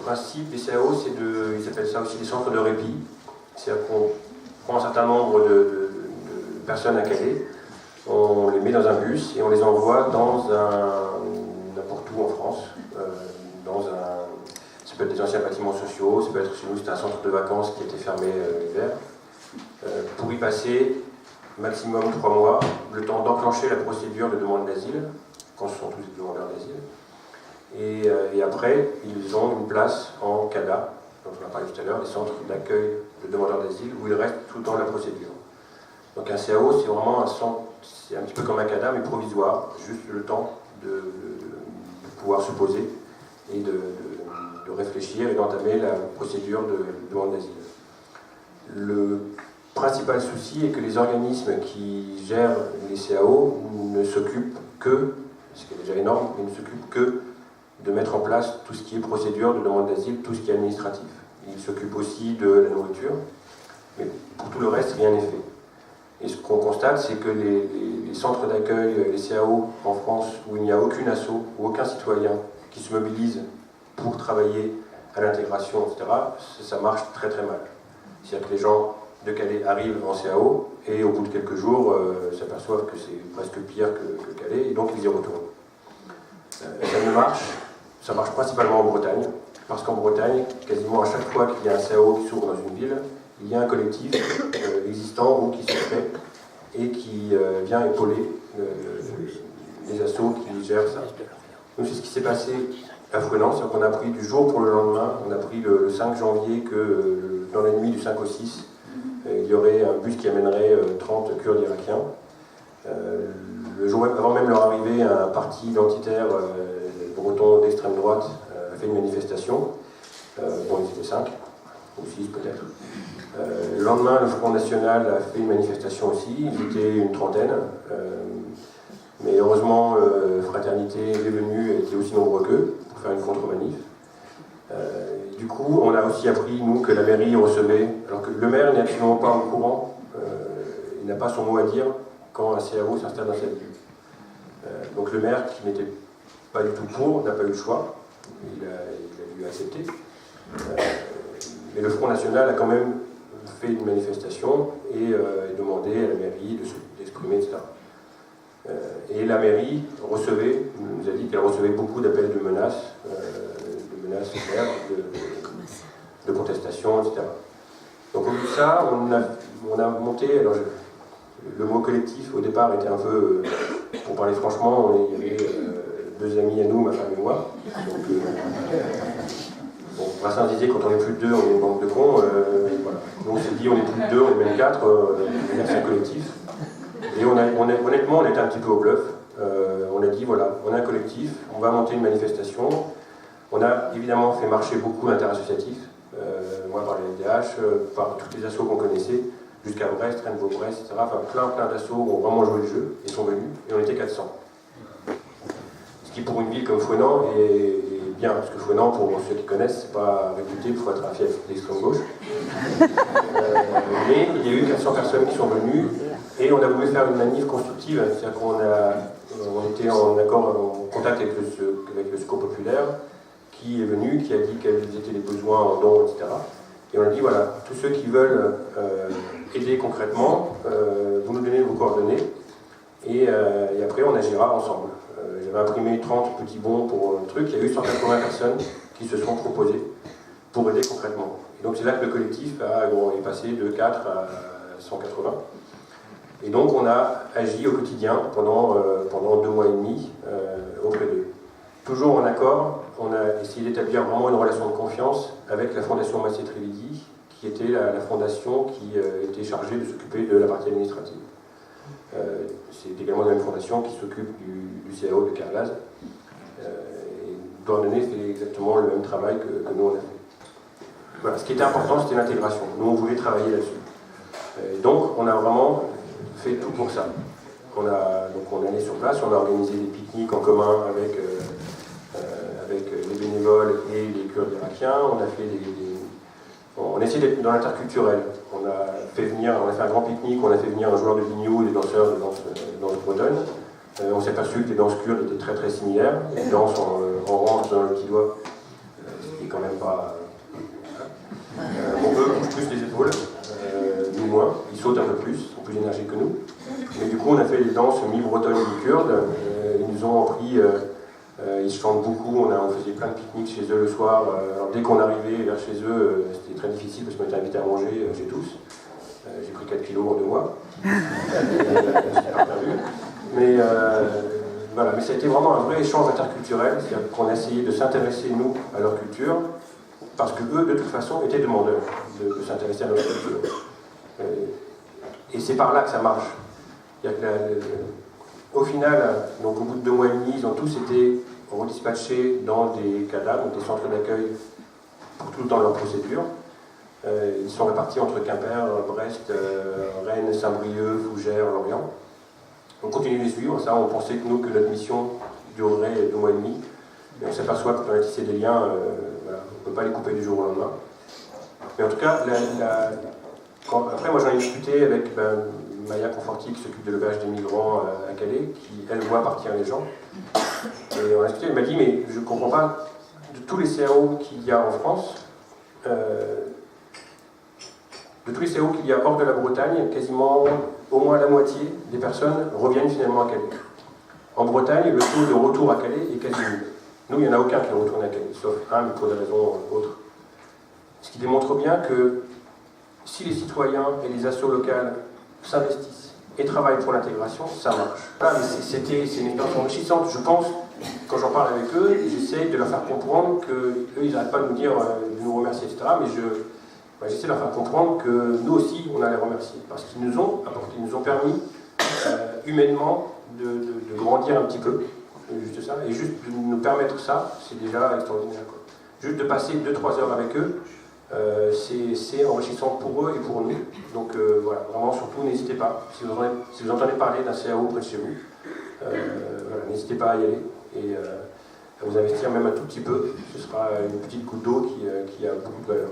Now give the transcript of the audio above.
principe des CAO, ils appellent ça aussi des centres de répit. C'est-à-dire qu'on prend un certain nombre de personnes à Calais, on les met dans un bus et on les envoie dans n'importe où en France, ça peut être des anciens bâtiments sociaux, ça peut être chez nous, c'était un centre de vacances qui était fermé l'hiver, pour y passer maximum 3 mois, le temps d'enclencher la procédure de demande d'asile, quand ce sont tous des demandeurs d'asile. Et après, ils ont une place en CADA, dont on a parlé tout à l'heure, des centres d'accueil de demandeurs d'asile, où ils restent tout le temps de la procédure. Donc un CAO, c'est vraiment un centre, c'est un petit peu comme un CADA, mais provisoire, juste le temps de pouvoir se poser et de réfléchir et d'entamer la procédure de demande d'asile. Le principal souci est que les organismes qui gèrent les CAO ne s'occupent que, ce qui est déjà énorme, mais ne s'occupent que de mettre en place tout ce qui est procédure de demande d'asile, tout ce qui est administratif. Ils s'occupent aussi de la nourriture, mais pour tout le reste, rien n'est fait. Et ce qu'on constate, c'est que les centres d'accueil, les CAO en France, où il n'y a aucune asso ou aucun citoyen qui se mobilise pour travailler à l'intégration, etc., ça marche très très mal. C'est-à-dire que les gens de Calais arrivent en CAO et au bout de quelques jours s'aperçoivent que c'est presque pire que Calais et donc ils y retournent. Ça marche principalement en Bretagne, parce qu'en Bretagne, quasiment à chaque fois qu'il y a un CAO qui s'ouvre dans une ville, il y a un collectif existant ou qui se crée et qui vient épauler les assos qui gèrent ça. Donc c'est ce qui s'est passé à Fouesnant, c'est qu'on a appris du jour pour le lendemain, on a appris le 5 janvier que dans la nuit du 5 au 6, il y aurait un bus qui amènerait 30 Kurdes irakiens. Le jour avant même leur arrivée, un parti identitaire breton d'extrême droite a fait une manifestation. Bon, ils étaient 5, ou 6 peut-être. Le lendemain, le Front National a fait une manifestation aussi, ils étaient une trentaine. Mais heureusement, Fraternité est venue et était aussi nombreux qu'eux pour faire une contre-manif. Du coup, on a aussi appris, nous, que la mairie recevait, alors que le maire n'est absolument pas au courant, il n'a pas son mot à dire quand un CAO s'installe dans cette ville. Donc le maire, qui n'était pas du tout pour, n'a pas eu le choix, il a dû accepter. Mais le Front National a quand même fait une manifestation et demandé à la mairie d'exprimer, etc. Et la mairie nous a dit qu'elle recevait beaucoup d'appels de menaces claires, de contestation, etc. Donc au bout de ça, on a monté, alors le mot collectif au départ était un peu, pour parler franchement, il y avait 2 amis à nous, ma femme et moi. Donc, bon, Brassens disait quand on est plus de 2, on est une bande de cons. Voilà. Donc on s'est dit on est plus de 2, on est même 4, c'est un collectif. Et honnêtement, on était un petit peu au bluff. On a dit, voilà, on a un collectif, on va monter une manifestation. On a évidemment fait marcher beaucoup d'inter-associatifs, moi par les LDH, par toutes les assos qu'on connaissait, jusqu'à Brest, Rennes-Vaud-Brest, etc. Enfin, plein d'assos ont vraiment joué le jeu et sont venus, et on était 400. Ce qui pour une ville comme Fouesnant est bien, parce que Fouesnant, pour ceux qui connaissent, c'est pas réputé pour être un fief d'extrême gauche. Mais il y a eu 400 personnes qui sont venues, et on a voulu faire une manif constructive, c'est-à-dire qu'on était en accord, en contact avec le Secours populaire, qui est venu, qui a dit quels étaient les besoins en dons, etc. Et on a dit, voilà, tous ceux qui veulent aider concrètement, vous nous donnez vos coordonnées, et après on agira ensemble. J'avais imprimé 30 petits bons pour le truc, il y a eu 180 personnes qui se sont proposées pour aider concrètement. Et donc c'est là que le collectif est passé de 4 à 180. Et donc on a agi au quotidien pendant 2 mois et demi auprès d'eux. Toujours en accord, on a essayé d'établir vraiment une relation de confiance avec la Fondation Massé Trévidy, qui était la fondation qui était chargée de s'occuper de la partie administrative. C'est également la même fondation qui s'occupe du CAO de Carlaz. Et Douarnenez fait exactement le même travail que nous on a fait. Voilà, ce qui était important, c'était l'intégration. Nous, on voulait travailler là-dessus. Donc, on a vraiment fait tout pour ça. On est allé sur place, on a organisé des pique-niques en commun avec les bénévoles et les Kurdes irakiens. On a essayé d'être dans l'interculturel. On a fait un grand pique-nique, on a fait venir un joueur de biniou, des danseurs de danse bretonne. On s'est aperçu que les danses kurdes étaient très très similaires. Ils dansent en range dans le petit doigt, ce qui est quand même pas... Bon, eux bougent plus les épaules, nous moins, ils sautent un peu plus, ils sont plus énergiques que nous. Mais du coup, on a fait des danses mi-bretonnes et mi-kurdes. Ils nous ont appris, ils chantent beaucoup, on faisait plein de pique-niques chez eux le soir. Alors, dès qu'on arrivait vers chez eux, c'était très difficile parce qu'on était invités à manger chez tous. J'ai pris 4 kilos en 2 mois. Mais voilà, mais ça a été vraiment un vrai échange interculturel, c'est-à-dire qu'on a essayé de s'intéresser, nous, à leur culture, parce que eux, de toute façon, étaient demandeurs de s'intéresser à notre culture. Et c'est par là que ça marche. Au final, donc au bout de 2 mois et demi, ils ont tous été redispatchés dans des CADA, donc des centres d'accueil, pour tout le temps de leur procédure. Ils sont répartis entre Quimper, Brest, Rennes, Saint-Brieuc, Fougères, Lorient. On continue de les suivre, ça, on pensait que notre mission durerait 2 mois et demi, mais on s'aperçoit que quand on a tissé des liens, voilà, on ne peut pas les couper du jour au lendemain. Mais en tout cas, après moi j'en ai discuté avec Maya Conforti qui s'occupe de l'élevage des migrants à Calais, qui elle voit partir les gens. Et on a discuté, elle m'a dit, mais je ne comprends pas, de tous les CAO qu'il y a en France, de tous les CAO qu'il y a hors de la Bretagne, quasiment au moins la moitié des personnes reviennent finalement à Calais. En Bretagne, le taux de retour à Calais est quasi nul. Nous, il n'y en a aucun qui retourne à Calais, sauf un, mais pour des raisons autres. Ce qui démontre bien que si les citoyens et les assos locales s'investissent et travaillent pour l'intégration, ça marche. Voilà, c'est une expérience enrichissante. Je pense, quand j'en parle avec eux, j'essaye de leur faire comprendre qu'eux, ils n'arrêtent pas de nous dire, de nous remercier, etc. Mais j'essaie de leur faire comprendre que nous aussi, on a les remercier. Parce qu'ils nous ont apporté, ils nous ont permis, humainement, de grandir un petit peu. Juste ça. Et juste de nous permettre ça, c'est déjà extraordinaire, quoi. Juste de passer 2-3 heures avec eux, c'est enrichissant pour eux et pour nous. Donc voilà, vraiment, surtout, n'hésitez pas. Si vous entendez parler d'un CAO près de chez vous, voilà, n'hésitez pas à y aller et à vous investir même un tout petit peu. Ce sera une petite goutte d'eau qui a beaucoup de valeur.